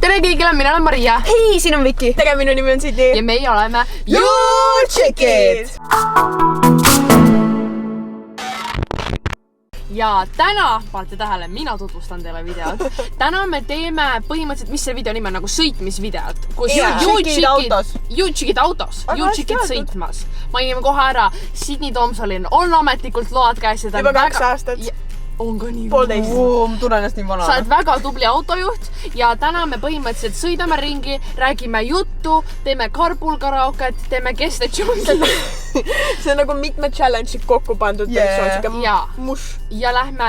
Tere kõigile, mina olen Maria. Hei, siin on Viki. Tere, minu nimi on Sidi. Ja meie oleme YouCheckid! Ja täna, panete tähele, mina tutvustan teile videot. Täna me teeme põhimõtteliselt, mis see video nimi on, nagu sõitmisvideot. Kus YouCheckid autos. YouCheckid sõitmas. Mainime kohe ära, Sydney Thompsonil on ametlikult load käes. Juba 2 aastat. On ka nii tunnen ennast nii vana. Sa oled väga tubli autojuht ja täna me põhimõtteliselt sõidame ringi, räägime juttu, teeme carpool karaoket, teeme Guess the Jungle. See on nagu mitmed challenge'id kokku pandud. Ja lähme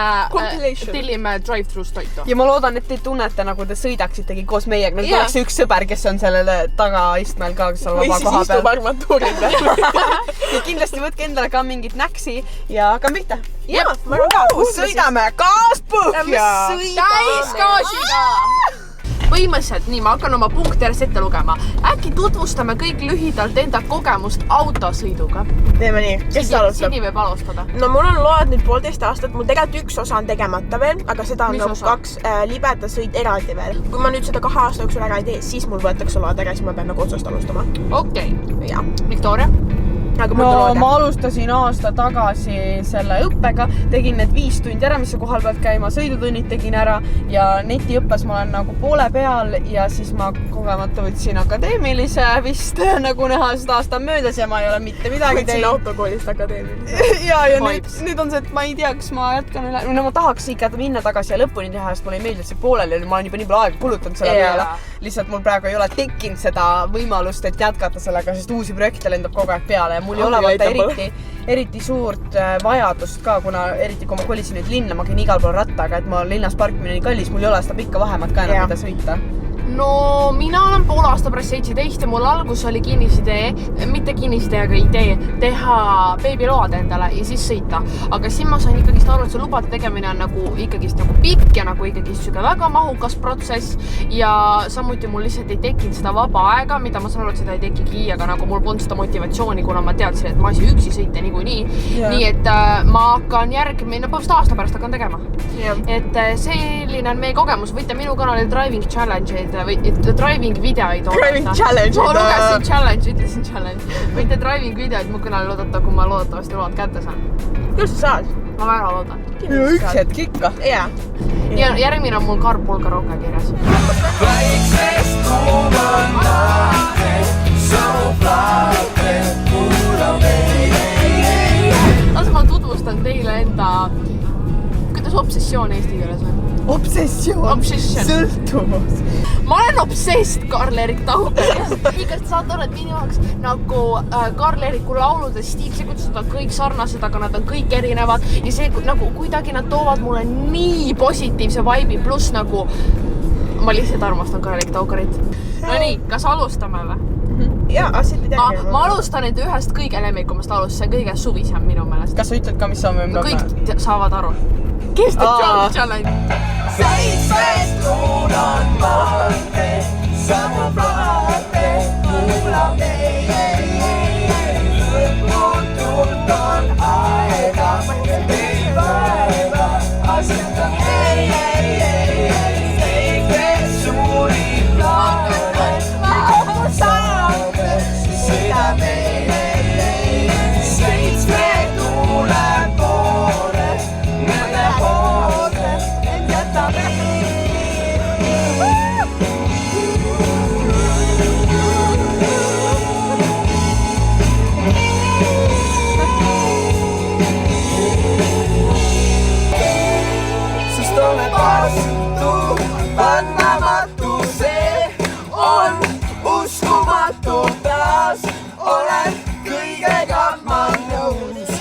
tellime drive-thrus toitu. Ja ma loodan, et te tunnete, nagu te sõidaksitegi koos meiega. Nagu oleks üks sõber, kes on sellele tagaistmel ka, kes on vaba koha peal. Või siis istub armatuurid peal. Ja kindlasti võtke endale ka mingit näksi ja hakkame pihta. Jaa, ma arvan ka. Sõidame gaas põhja! Täis gaasiga! Põhimõtteliselt nii, ma hakkan oma punkti järjest ette lugema. Äkki tutvustame kõik lühidalt enda kogemust autosõiduga? Teeme nii. Kes alustab? Sini võib alustada. No mul on load nüüd 1,5 aastat. Mul tegelikult üks osa on tegemata veel, aga seda on nagu 2 libedasõit eraldi veel. Kui ma nüüd seda 2 aasta jooksul ära ei tee, siis mul võetakse load ära, siis ma pean nagu otsast alustama. Okei. Ja. Victoria? No ma alustasin aasta tagasi selle õppega, tegin need 5 tundi ära, mis sa kohal pead käima, sõidutunnid tegin ära ja netiõppes ma olen nagu poole peal ja siis ma kogemata võtsin akadeemilise vist nagu näha, seda aasta on möödas ja ma ei ole mitte midagi teinud. Võtsin autokoolist akadeemilise. Ja nüüd on see, et ma ei tea, kas ma jätkan üle. No ma tahaks ikka minna tagasi ja lõpuni teha, sest mulle ei meeldi, et see pooleli oli, ma olen juba nii palju aega kulutanud selle peale. Lihtsalt mul praegu ei ole tekkinud seda võimalust, et jätkata sellega, sest uusi projekte lendab kogu aeg peale ja mul ei ole vaata eriti suurt vajadust ka, kuna eriti kui ma kolisin nüüd linna, ma käin igal pool rattaga, et ma linnas parkimine nii kallis, mul ei ole seda pikka vahemaad ka enam, mida sõita. No mina olen pool aasta pärast 17 ja mul algus oli kinnisidee, mitte kinnisidee, aga idee teha beebiload endale ja siis sõita. Aga siin ma sain ikkagi aru, et see lubade tegemine on nagu ikkagi nagu pikk ja nagu ikkagi süge väga mahukas protsess ja samuti mul lihtsalt ei tekkinud seda vaba aega, mida ma saan aru, et seda ei tekigi, aga nagu mul polnud seda motivatsiooni, kuna ma teadsin, et ma ei saa üksi sõita niikuinii. Nii et ma hakkan järgmine aasta pärast hakkan tegema. Et selline on meie kogemus, võite minu kanalil Driving Challenge'id või driving videoid Driving challenge. Ma lugesin challenge, ütlesin challenge. Võite driving videoid mu kanalil oodata, kui ma loodetavasti lood kätte saan. Küll sa saad? Ma väga loodan. Ja üks hetk ikka. Ja järgmine on mul carpool karaoke kirjas. Väiksest kuumandake, samu plaate, kuula meie. Las ma tutvustan teile enda, kuidas obsessioon eesti keeles on? Obsessioon. Sõltuvus. Ma olen obsessed Karl-Erik Taukeri. Igast saad aru, et minu jaoks nagu Karl-Eriku laulude stiilsekutsud on kõik sarnased, aga nad on kõik erinevad ja see nagu kuidagi nad toovad mulle nii positiivse vibe'i pluss nagu ma lihtsalt armastan Karl-Erik Taukerit. No nii, kas alustame või? Jaa, siit ei tea. Ma alustan nüüd ühest kõige lemmikumast laulust, see on kõige suvisem minu meelest. Kas sa ütled ka, mis on või? Kõik saavad aru. Guess the Jungle. Seitsmest luunan maante, samu plaate, kuula meie. Lõputult on aega, ei päeva, asenda seitsmest suuri plaate, kokku saate, sõida meie. Seitsme tuule poole, mõne poole, et jäta meie. Sest oled vastu, vannamatu, see on uskumatu taas, olen kõigega ma nõus.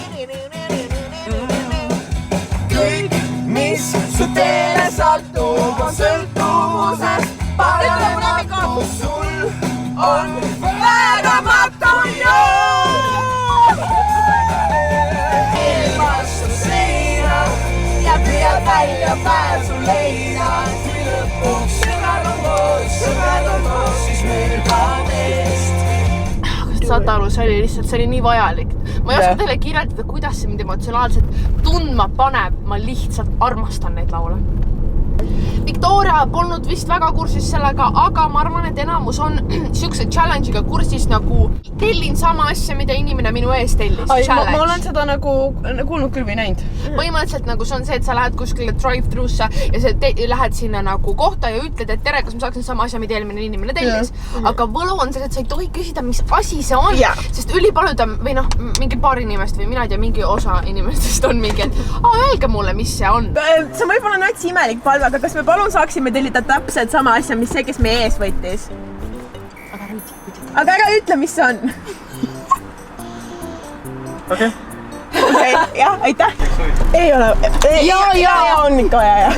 Kõik, mis su teele satub, on sõltuvusest panematu, sul on vägamatu jõud. Vastu seina ja püüad välja pääsu leida, kui lõpuks sõbrad on koos, siis meil ka teist. Saate aru, see oli nii vajalik. Ma ei oska teile kirjeldada, kuidas see mind emotsionaalselt tundma paneb. Ma lihtsalt armastan neid laule. Victoria polnud vist väga kursis sellega, aga ma arvan, et enamus on siukse challenge'iga kursis nagu tellin sama asja, mida inimene minu ees tellis. Ma olen seda nagu kuulnud küll või näinud. Põhimõtteliselt nagu see on see, et sa lähed kuskile drive-thru'sse ja sa lähed sinna nagu kohta ja ütled, et tere, kas ma saaksin sama asja, mida eelmine inimene tellis. Aga võlu on see, et sa ei tohi küsida, mis asi see on. Sest ülipaljuda või noh, mingi paar inimest või mina ei tea, mingi osa inimestest on mingi, et öelge mulle, mis see on. See on võib-olla nats imelik palve, aga kas me palun saaksime tellida täpselt sama asja, mis see, kes meie ees võttis? Aga ära ütle, mis see on. Okei. Okei, jah, aitäh. Ei ole. Ja, on ikka, ja.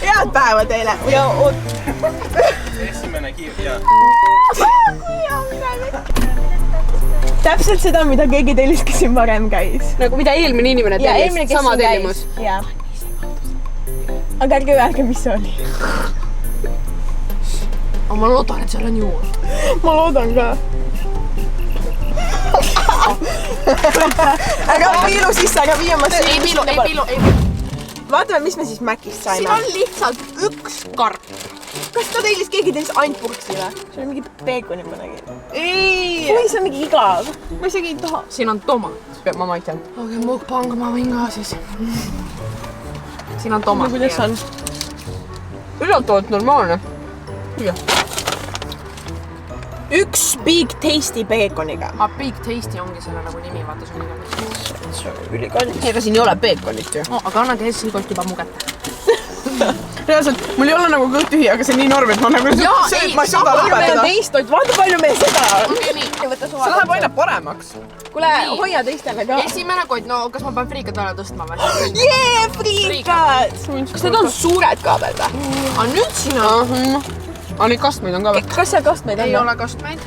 Head päeva teile. Esimene kiir, jaa. Täpselt seda, mida keegi tellis, kes siin varem käis. Nagu mida eelmine inimene tellis, sama tellimus. Jaa. Aga ärge öelge, mis see oli. Ma loodan, et seal on juur. Ma loodan ka. Aga piilu sisse, aga vii oma Ei piilu. Vaatame, mis me siis Mäkist saime. Siin on lihtsalt üks karp. Kas ta tellis, keegi tellis ainult purksile? See on mingi peekoni ma nägin. Ei! Või see on mingi igav. Ma isegi ei taha. Siin on tomat. Ma maitsen. Aga mukbang ma võin ka siis. Siin on tomat. Kuidas on? Üllatavalt normaalne. Üks Big Tasty peekoniga. Big Tasty ongi selle nagu nimi, vaata see on nimi. See on ülikallis. Ega siin ei ole peekonit ju. Aga annage eessilkolt juba mugeta. Reaalselt, mul ei ole nagu kõht tühi, aga see on nii norm, et ma nagu sööd, ma ei suuda lõpetada. Teist, vaata palju meil seda on. Okei, nii. See läheb aina paremaks. Kuule, hoia teistele ka. Esimene kott, no kas ma pean friikad ära tõstma või? Jee, friikad! Kas need on suured ka veel või? Aga nüüd siin on. Aga neid kastmeid on ka või? Kas seal kastmeid on? Ei ole kastmeid.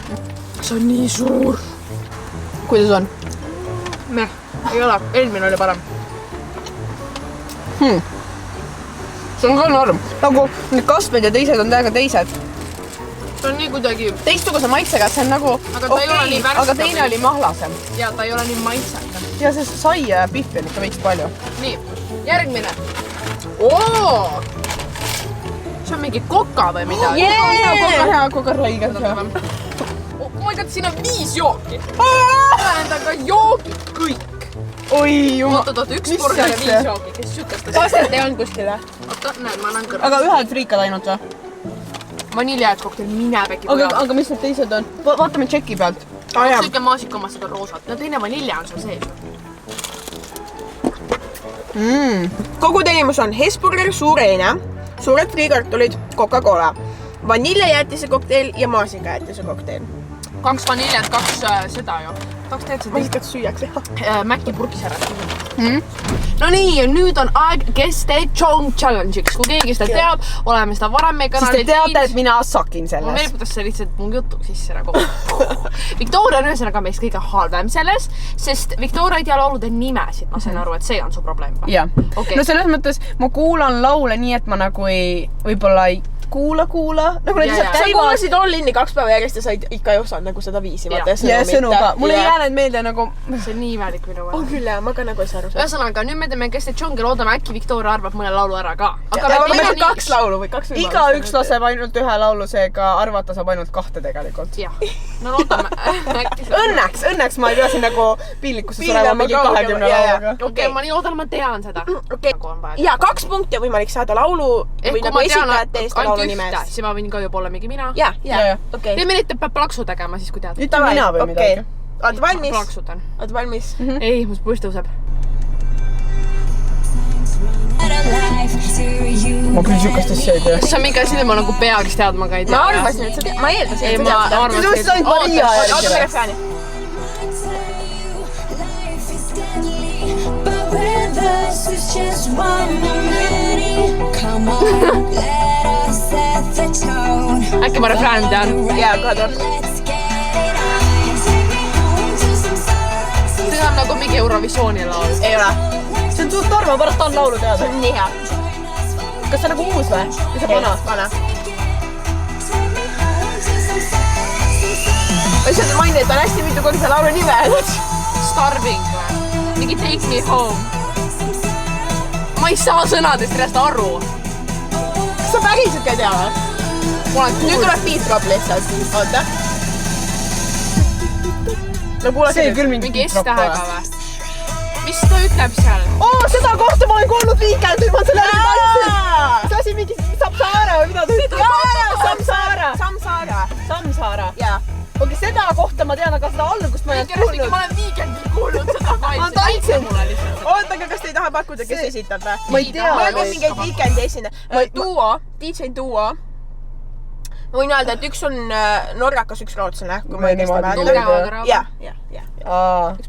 See on nii suur. Kuidas on? Meh, ei ole. Eelmine oli parem. See on ka norm. Nagu need kastmed ja teised on täiega teised. See on nii kuidagi... Teistsuguse maitsega, see on nagu Aga ta ei ole nii värske. Aga teine oli mahlasem. Ja ta ei ole nii maitsega. Ja see sai ja pihvi on ikka veits palju. Nii, järgmine. Oo! See on mingi koka või midagi. Koka räigelt. Oh my god, siin on 5 jooki. Tähendaga joogid kõik. Oi, jumal. Oot, üks burger ja 5 jooki. Kes sükestas? Kastet ei olnud kuskile? Oota, näed, ma annan kõrval. Aga ühed friikad ainult või? Vaniljaetkokteil, mine peki pojad. Aga mis need teised on? Vaatame tšeki pealt. Sõike maasikamased on roosad. No teine vanilja on seal sees. Kogu tellimus on Hesburger, suur heine, suured friikartulid, Coca-Cola, vaniljajäätise kokteil ja maasikajäätise kokteil. 2 vaniljat, 2 seda ju. 2 teed seda. Maasikad süüakse. Mäkki purkis ära. No nii, nüüd on aeg Kes teed Chong Challenge'iks. Kui keegi seda teab, oleme seda varem meie kanalil Siis te teate, et mina sakin Ma selles. veeputas see lihtsalt mu jutuks sisse nagu. Victoria on ühesõnaga meist kõige halvem selles, sest Victoria ei tea laulude nimesid. Ma sain aru, et see on su probleem. Jah. Okei. No selles mõttes ma kuulan laule nii, et ma nagu ei, võib-olla ei kuula. Nagu need lihtsalt Sa käivad. kuulasid All Inni 2 päeva järjest ja said ikka ei osanud nagu seda viisi. Ja sõnu ka. Mul ei jäänud meelde nagu... See on nii imelik minu On küll jah, ma ka nagu ei saa aru. Ühesõnaga, nüüd me teeme Kes teed Chong ja loodame äkki Victoria arvab mõne laulu ära ka. Aga meil on 2 laulu või 2 võimalust. Igaüks laseb ainult ühe laulu, seega arvata saab ainult 2 tegelikult. Jah, no loodame äkki Õnneks ma ei pea siin nagu piinlikusse surema mingi 20 lauluga. Okei, ma nii loodan, ma tean seda. Ja 2 punkti on võimalik saada laulu või nagu esitajate eest laulu nimes. Siis ma võin ka juba olla mingi mina. Ja, okei. Teeme nüüd, et peab plaksu tegema siis, kui tead. Ütle mina või midagi. Oled valmis? Plaksutan. Oled valmis? Ei, mul puist tõuseb. Ma küll sükast asja ei tea. See on mingi asi, mida ma nagu peaks teadma, aga ei tea. Ma arvasin, et sa tead. Ma eeldasin, et sa tead seda. Minu arust ainult Maria Oota refrääni. Äkki ma refrääni tean. Jaa, kohe tuleb. See on nagu mingi Eurovisiooni laul. Ei ole. See on suht torm, ma pärast tahan laulu teada. See on nii hea. Kas see on nagu uus või? Või see vana? Vana. Ma lihtsalt mainin, et on hästi mitu korda see laulu nime. Starving või? mingi take me home. Ma ei saa sõnadest sellest aru. Kas sa päriselt ka ei tea või? Nüüd tuleb beat drop lihtsalt. Oota. No kuule see küll mingi S-tähega või? Mis ta ütleb seal? Seda kohta ma olen kuulnud Weekendil, ma selle ära tantsin. See asi mingi Samsara või mida ta ütleb? Samsara. Jaa. Okei, seda kohta ma tean, aga seda algust ma ei kuulnud. Ma olen Weekendil kuulnud seda faili. Ma tantsin. Oota, aga kas te ei taha pakkuda, kes esitab või? Ma ei tea. Ma olen mingeid Weekendi esindaja. Duo, DJ Duo. Ma võin öelda, et üks on norrakas, üks rootslane. Kui ma õigesti mäletan. Jah.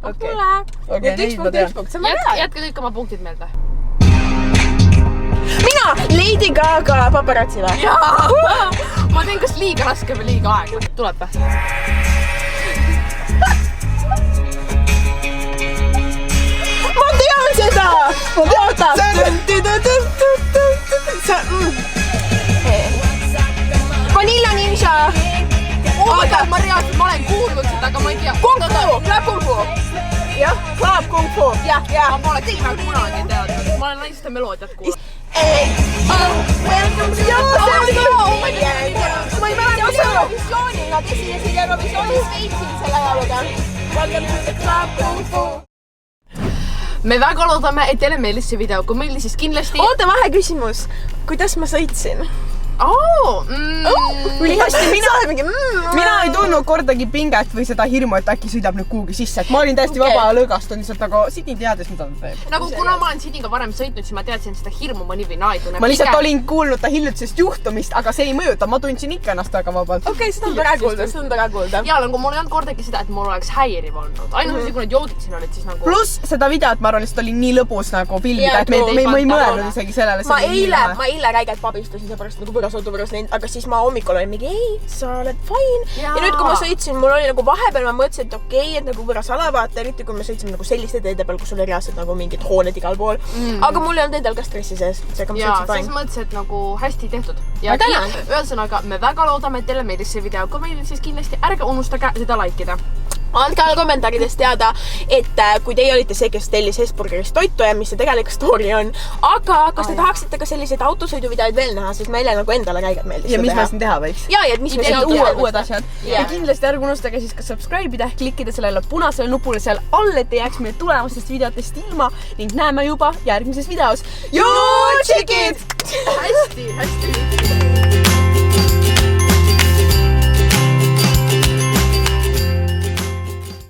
Okei, Nüüd üks punkt. See on väga hea. Jätke kõik oma punktid meelde. Mina, Lady Gaga paparazzi või? Ma teen kas liiga raske või liiga aega. Tuleb või? Ma tean seda! Oota! Vanilla Ninja! Oota, ma reaalselt, ma olen kuulnud seda, aga ma ei tea. Kung Fu! Club Kung Fu! Jah, Club Kung Fu! Jah. Ma pole teina kunagi teadnud. Ma olen naiste meloodiat kuulnud. Welcome to the ma ei mäleta Eurovisioonil, nad esinesid Eurovisiooni Šveitsil selle lauluga. Welcome to the Club Kung Fu! Me väga loodame, et teile meeldis see video. Kui meeldis, siis kindlasti... Oota, vaheküsimus. Kuidas ma sõitsin? Üli hästi, mina ei tundnud kordagi pinget või seda hirmu, et äkki sõidab nüüd kuhugi sisse, et ma olin täiesti vaba ja lõgastun lihtsalt, aga Sydney teades, mida ta teeb. Nagu kuna ma olen Sydneyga varem sõitnud, siis ma teadsin seda hirmu mõni või naa ei tunne. Ma lihtsalt olin kuulnud ta hiljutisest juhtumist, aga see ei mõjuta, ma tundsin ikka ennast väga vabalt. Okei, seda on tore kuulda, Ja nagu mul ei olnud kordagi seda, et mul oleks häiriv olnud. Ainult kui need joogid siin olid, siis nagu... Pluss seda videot, ma arvan, lihtsalt oli nii lõbus nagu filmida, et me ei mõelnud isegi sellele. Ma eile räigelt pabistasin seepärast nagu võrasautopärast läinud, aga siis ma hommikul olin mingi, ei, sa oled fine. Ja nüüd, kui ma sõitsin, mul oli nagu vahepeal, ma mõtlesin, et okei, et nagu võõras ala vaata, eriti kui me sõitsime nagu selliste teede peal, kus oli reaalselt nagu mingid hooned igal pool. Aga mul ei olnud endal ka stressi sees. Ja, selles mõttes, et nagu hästi tehtud. Ja ühesõnaga, me väga loodame, et teile meeldis see video. Kui meeldis, siis kindlasti ärge unustage seda laikida. Andke all kommentaarides teada, et kui teie olite see, kes tellis Hesburgerist toitu ja mis see tegelik story on. Aga kas te tahaksite ka selliseid autosõiduvideoid veel näha, sest meile nagu endale räigelt meeldis ja mis me siin teha võiks? Ja et mis me siin uued asjad. Ja kindlasti ärge unustage siis ka subscribe ida ehk klikkida sellele punasele nupule seal all, et ei jääks meie tulemustest videotest ilma ning näeme juba järgmises videos. Joo, tšikid! Hästi.